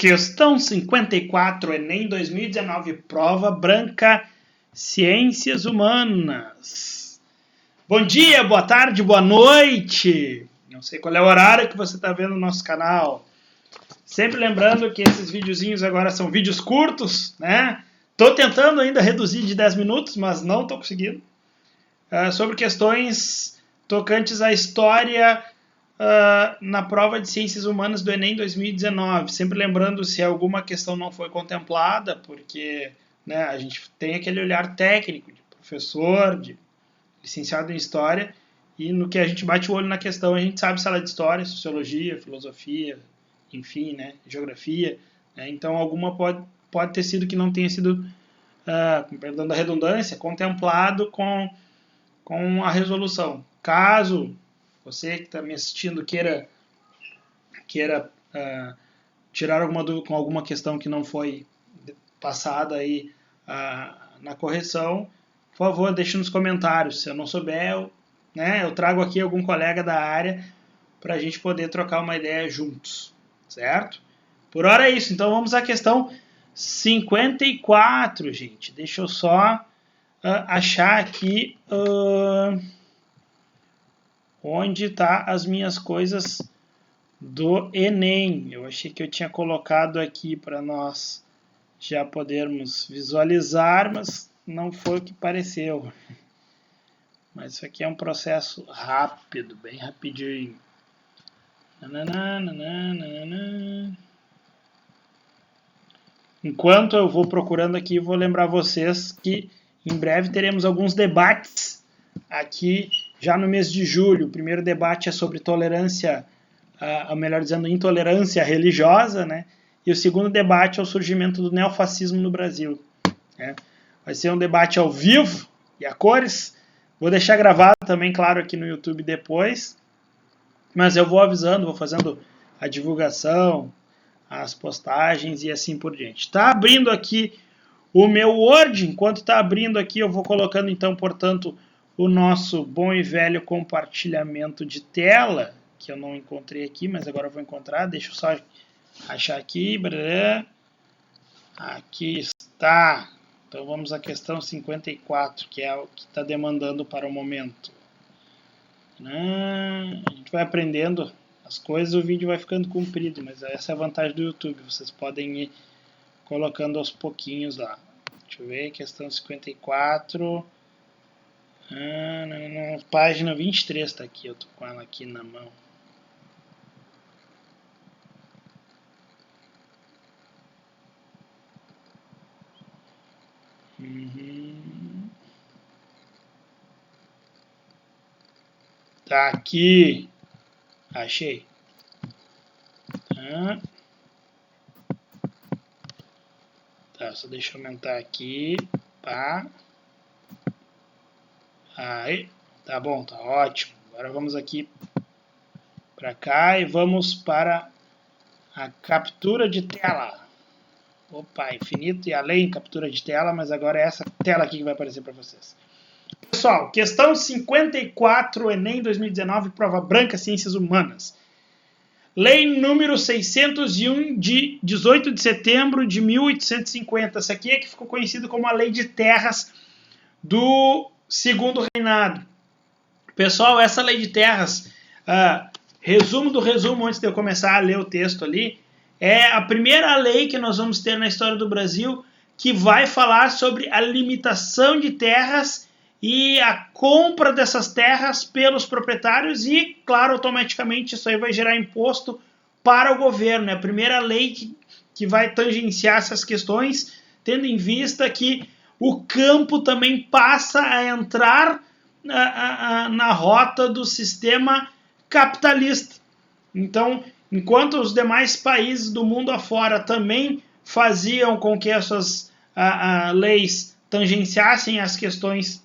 Questão 54, Enem 2019, prova branca, Ciências Humanas. Bom dia, boa tarde, boa noite. Não sei qual é o horário que você está vendo no nosso canal. Sempre lembrando que esses videozinhos agora são vídeos curtos, né? Tô tentando ainda reduzir de 10 minutos, mas não tô conseguindo. Sobre questões tocantes à história na prova de Ciências Humanas do Enem 2019. Sempre lembrando se alguma questão não foi contemplada, porque né, a gente tem aquele olhar técnico de professor, de licenciado em História, e no que a gente bate o olho na questão, a gente sabe se ela é de História, Sociologia, Filosofia, enfim, né, Geografia. Né, então, alguma pode ter sido que não tenha sido, com perdão da redundância, contemplado com a resolução. Caso você que está me assistindo queira tirar alguma dúvida com alguma questão que não foi passada aí na correção, por favor, deixe nos comentários. Se eu não souber, eu trago aqui algum colega da área para a gente poder trocar uma ideia juntos, certo? Por hora é isso. Então vamos à questão 54, gente. Deixa eu só achar aqui onde tá as minhas coisas do Enem. Eu achei que eu tinha colocado aqui para nós já podermos visualizar, mas não foi o que pareceu. Mas isso aqui é um processo rápido, bem rapidinho. Enquanto eu vou procurando aqui, vou lembrar vocês que em breve teremos alguns debates aqui já no mês de julho. O primeiro debate é sobre tolerância, ou melhor dizendo, intolerância religiosa, né? E o segundo debate é o surgimento do neofascismo no Brasil. Né? Vai ser um debate ao vivo e a cores. Vou deixar gravado também, claro, aqui no YouTube depois. Mas eu vou avisando, vou fazendo a divulgação, as postagens e assim por diante. Está abrindo aqui o meu Word. Enquanto está abrindo aqui, eu vou colocando então, portanto, o nosso bom e velho compartilhamento de tela, que eu não encontrei aqui, mas agora eu vou encontrar. Deixa eu só achar aqui. Aqui está. Então vamos à questão 54, que é o que está demandando para o momento. A gente vai aprendendo as coisas, o vídeo vai ficando comprido, mas essa é a vantagem do YouTube. Vocês podem ir colocando aos pouquinhos lá. Deixa eu ver, questão 54... página 23 está aqui, eu tô com ela aqui na mão. Tá aqui. Achei. Tá, só deixa eu aumentar aqui. Pá. Aí, tá bom, tá ótimo. Agora vamos aqui para cá e vamos para a captura de tela. Opa, infinito e além captura de tela, mas agora é essa tela aqui que vai aparecer para vocês. Pessoal, questão 54, Enem 2019, prova branca, Ciências Humanas. Lei número 601 de 18 de setembro de 1850. Essa aqui é que ficou conhecida como a Lei de Terras do Segundo Reinado. Pessoal, essa Lei de Terras, resumo do resumo, antes de eu começar a ler o texto ali, é a primeira lei que nós vamos ter na história do Brasil que vai falar sobre a limitação de terras e a compra dessas terras pelos proprietários e, claro, automaticamente isso aí vai gerar imposto para o governo. É a primeira lei que vai tangenciar essas questões, tendo em vista que o campo também passa a entrar na rota do sistema capitalista. Então, enquanto os demais países do mundo afora também faziam com que essas leis tangenciassem as questões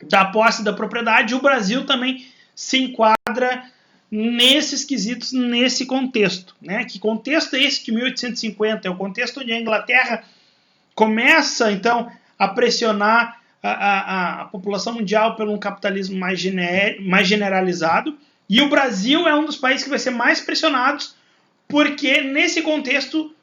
da posse da propriedade, o Brasil também se enquadra nesses quesitos, nesse contexto. Né? Que contexto é esse de 1850? É o contexto onde a Inglaterra começa, então, a pressionar a população mundial por um capitalismo mais generalizado, e o Brasil é um dos países que vai ser mais pressionados, porque nesse contexto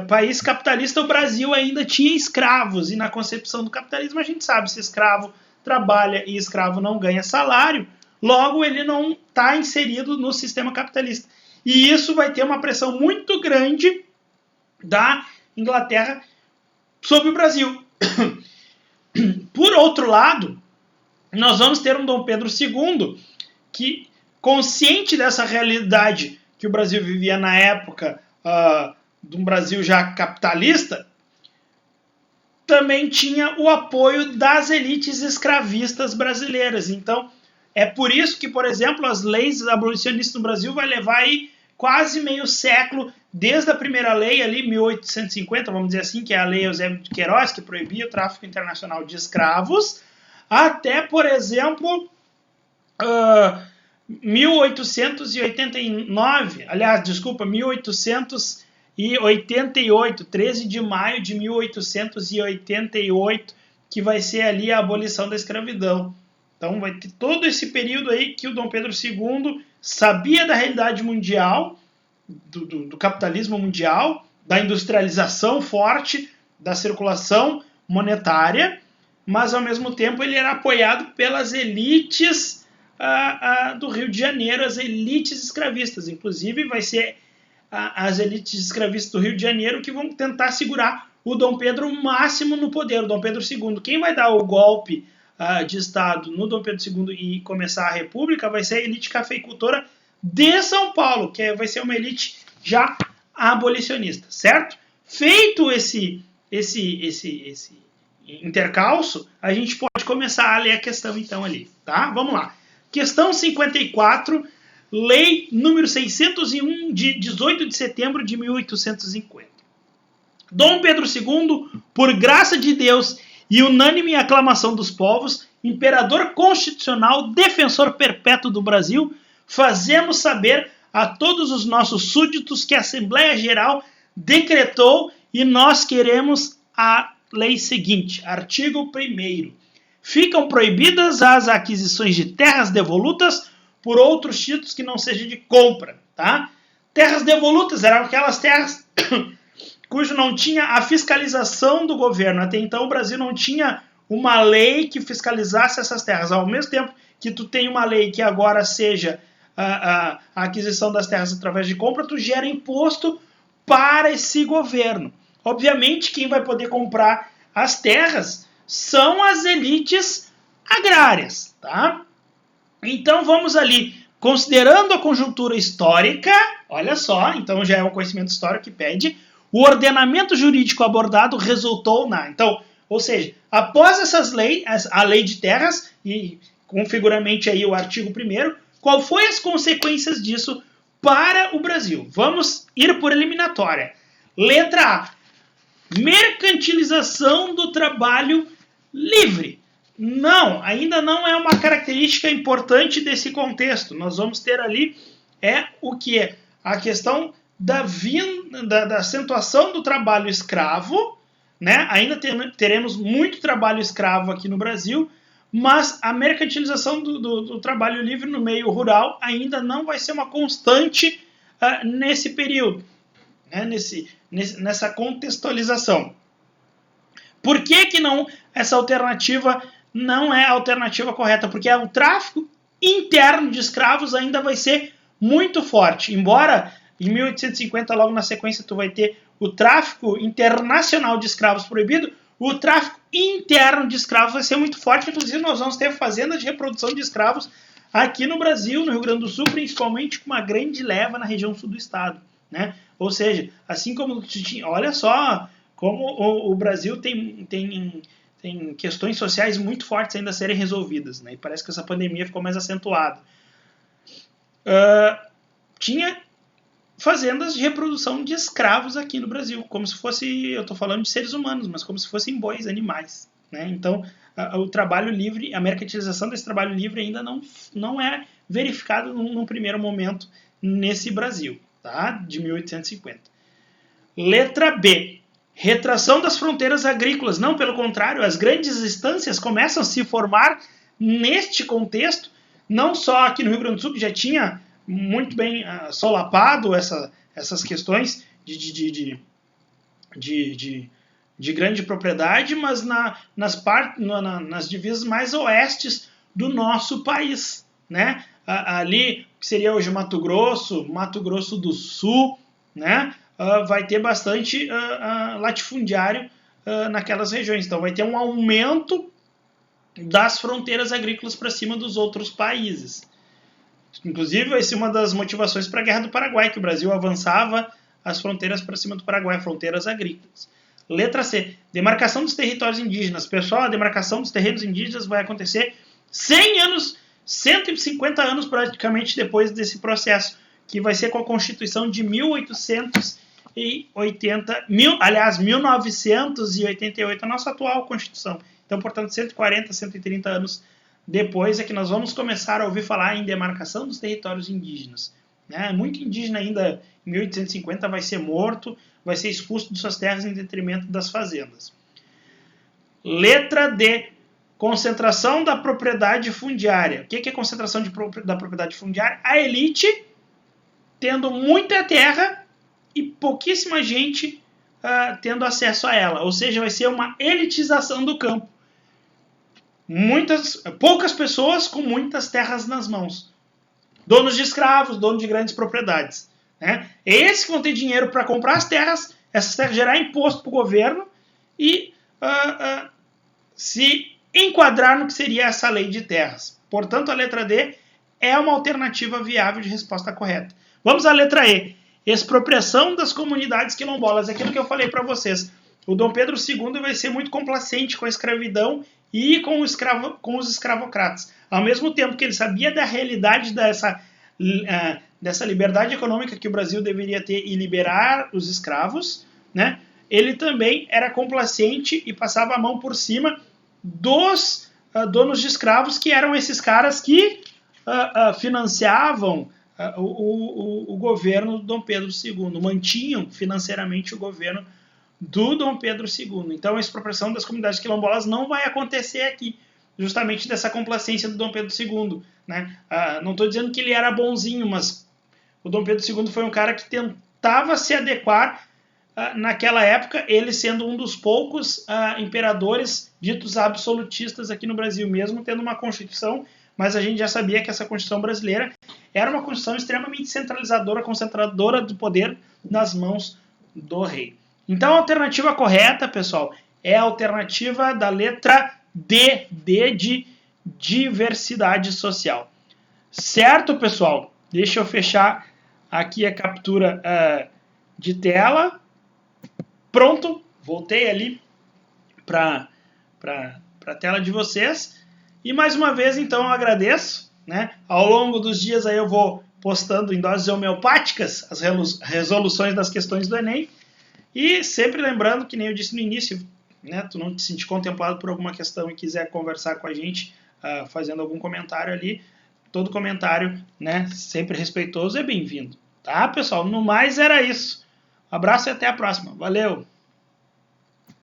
país capitalista, o Brasil ainda tinha escravos, e na concepção do capitalismo a gente sabe, se escravo trabalha e escravo não ganha salário, logo ele não está inserido no sistema capitalista. E isso vai ter uma pressão muito grande da Inglaterra sobre o Brasil. Por outro lado, nós vamos ter um Dom Pedro II que, consciente dessa realidade que o Brasil vivia na época de um Brasil já capitalista, também tinha o apoio das elites escravistas brasileiras. Então, é por isso que, por exemplo, as leis abolicionistas no Brasil vai levar aí quase meio século, desde a primeira lei ali, 1850, vamos dizer assim, que é a lei Eusébio de Queiroz, que proibia o tráfico internacional de escravos, até, por exemplo, 1888, 13 de maio de 1888, que vai ser ali a abolição da escravidão. Então vai ter todo esse período aí que o Dom Pedro II sabia da realidade mundial, do capitalismo mundial, da industrialização forte, da circulação monetária, mas ao mesmo tempo ele era apoiado pelas elites do Rio de Janeiro, as elites escravistas. Inclusive vai ser as elites escravistas do Rio de Janeiro que vão tentar segurar o Dom Pedro o máximo no poder, o Dom Pedro II. Quem vai dar o golpe de Estado no Dom Pedro II e começar a República vai ser a elite cafeicultora de São Paulo, que vai ser uma elite já abolicionista, certo? Feito esse intercalço, a gente pode começar a ler a questão então ali, tá? Vamos lá. Questão 54, Lei número 601, de 18 de setembro de 1850. Dom Pedro II, por graça de Deus e unânime aclamação dos povos, imperador constitucional, defensor perpétuo do Brasil, fazemos saber a todos os nossos súditos que a Assembleia Geral decretou e nós queremos a lei seguinte, artigo 1º. Ficam proibidas as aquisições de terras devolutas por outros títulos que não sejam de compra, tá? Terras devolutas eram aquelas terras cujo não tinha a fiscalização do governo. Até então o Brasil não tinha uma lei que fiscalizasse essas terras. Ao mesmo tempo que tu tem uma lei que agora seja a aquisição das terras através de compra, tu gera imposto para esse governo. Obviamente, quem vai poder comprar as terras são as elites agrárias, tá? Então vamos ali, considerando a conjuntura histórica, olha só, então já é um conhecimento histórico que pede, o ordenamento jurídico abordado resultou na... Então, ou seja, após essas leis, a lei de terras, e configuramente aí o artigo 1º, qual foi as consequências disso para o Brasil? Vamos ir por eliminatória. Letra A. Mercantilização do trabalho livre. Não, ainda não é uma característica importante desse contexto. Nós vamos ter ali o que? A questão da acentuação do trabalho escravo, né? Ainda teremos muito trabalho escravo aqui no Brasil, mas a mercantilização do trabalho livre no meio rural ainda não vai ser uma constante nesse período, né? Nessa contextualização. Por que não essa alternativa não é a alternativa correta? Porque o tráfico interno de escravos ainda vai ser muito forte. Embora em 1850, logo na sequência, tu vai ter o tráfico internacional de escravos proibido, o tráfico interno de escravos vai ser muito forte. Inclusive, nós vamos ter fazendas de reprodução de escravos aqui no Brasil, no Rio Grande do Sul, principalmente com uma grande leva na região sul do estado, né? Ou seja, assim como... Olha só como o Brasil tem questões sociais muito fortes ainda a serem resolvidas, né? E parece que essa pandemia ficou mais acentuada. Tinha fazendas de reprodução de escravos aqui no Brasil, como se fosse, eu estou falando de seres humanos, mas como se fossem bois, animais, né? Então, o trabalho livre, a mercantilização desse trabalho livre ainda não é verificado num primeiro momento nesse Brasil, tá? De 1850. Letra B. Retração das fronteiras agrícolas. Não, pelo contrário, as grandes estâncias começam a se formar neste contexto, não só aqui no Rio Grande do Sul, que já tinha muito bem solapado essas questões de grande propriedade, mas nas divisas mais oestes do nosso país, né? Ali, que seria hoje Mato Grosso do Sul, né? Vai ter bastante latifundiário naquelas regiões. Então vai ter um aumento das fronteiras agrícolas para cima dos outros países. Inclusive vai ser uma das motivações para a Guerra do Paraguai, que o Brasil avançava as fronteiras para cima do Paraguai, fronteiras agrícolas. Letra C, demarcação dos territórios indígenas. Pessoal, a demarcação dos terrenos indígenas vai acontecer 100 anos, 150 anos praticamente depois desse processo, que vai ser com a Constituição de 1988, a nossa atual Constituição. Então, portanto, 140, 130 anos depois é que nós vamos começar a ouvir falar em demarcação dos territórios indígenas. Né? Muito indígena ainda em 1850 vai ser morto, vai ser expulso de suas terras em detrimento das fazendas. Letra D, concentração da propriedade fundiária. O que é concentração da propriedade fundiária? A elite tendo muita terra e pouquíssima gente tendo acesso a ela. Ou seja, vai ser uma elitização do campo. Poucas pessoas com muitas terras nas mãos. Donos de escravos, donos de grandes propriedades. Né? Esses que vão ter dinheiro para comprar as terras, essas terras gerar imposto para o governo e se enquadrar no que seria essa lei de terras. Portanto, a letra D é uma alternativa viável de resposta correta. Vamos à letra E. Expropriação das comunidades quilombolas. Aquilo que eu falei para vocês. O Dom Pedro II vai ser muito complacente com a escravidão e com os escravocratas. Ao mesmo tempo que ele sabia da realidade dessa liberdade econômica que o Brasil deveria ter e liberar os escravos, né? Ele também era complacente e passava a mão por cima dos donos de escravos, que eram esses caras que financiavam o governo do Dom Pedro II, mantinham financeiramente o governo do Dom Pedro II. Então a expropriação das comunidades quilombolas não vai acontecer aqui, justamente dessa complacência do Dom Pedro II. Né? Não estou dizendo que ele era bonzinho, mas o Dom Pedro II foi um cara que tentava se adequar naquela época, ele sendo um dos poucos imperadores ditos absolutistas aqui no Brasil, mesmo tendo uma Constituição, mas a gente já sabia que essa Constituição brasileira era uma Constituição extremamente centralizadora, concentradora do poder nas mãos do rei. Então a alternativa correta, pessoal, é a alternativa da letra D, D de diversidade social. Certo, pessoal? Deixa eu fechar aqui a captura de tela. Pronto, voltei ali para a tela de vocês. E mais uma vez, então, eu agradeço. Né? Ao longo dos dias aí eu vou postando em doses homeopáticas as resoluções das questões do Enem. E sempre lembrando, que nem eu disse no início, né, tu não te sentir contemplado por alguma questão e quiser conversar com a gente, fazendo algum comentário ali, todo comentário, né, sempre respeitoso, é bem-vindo. Tá, pessoal? No mais era isso. Um abraço e até a próxima. Valeu!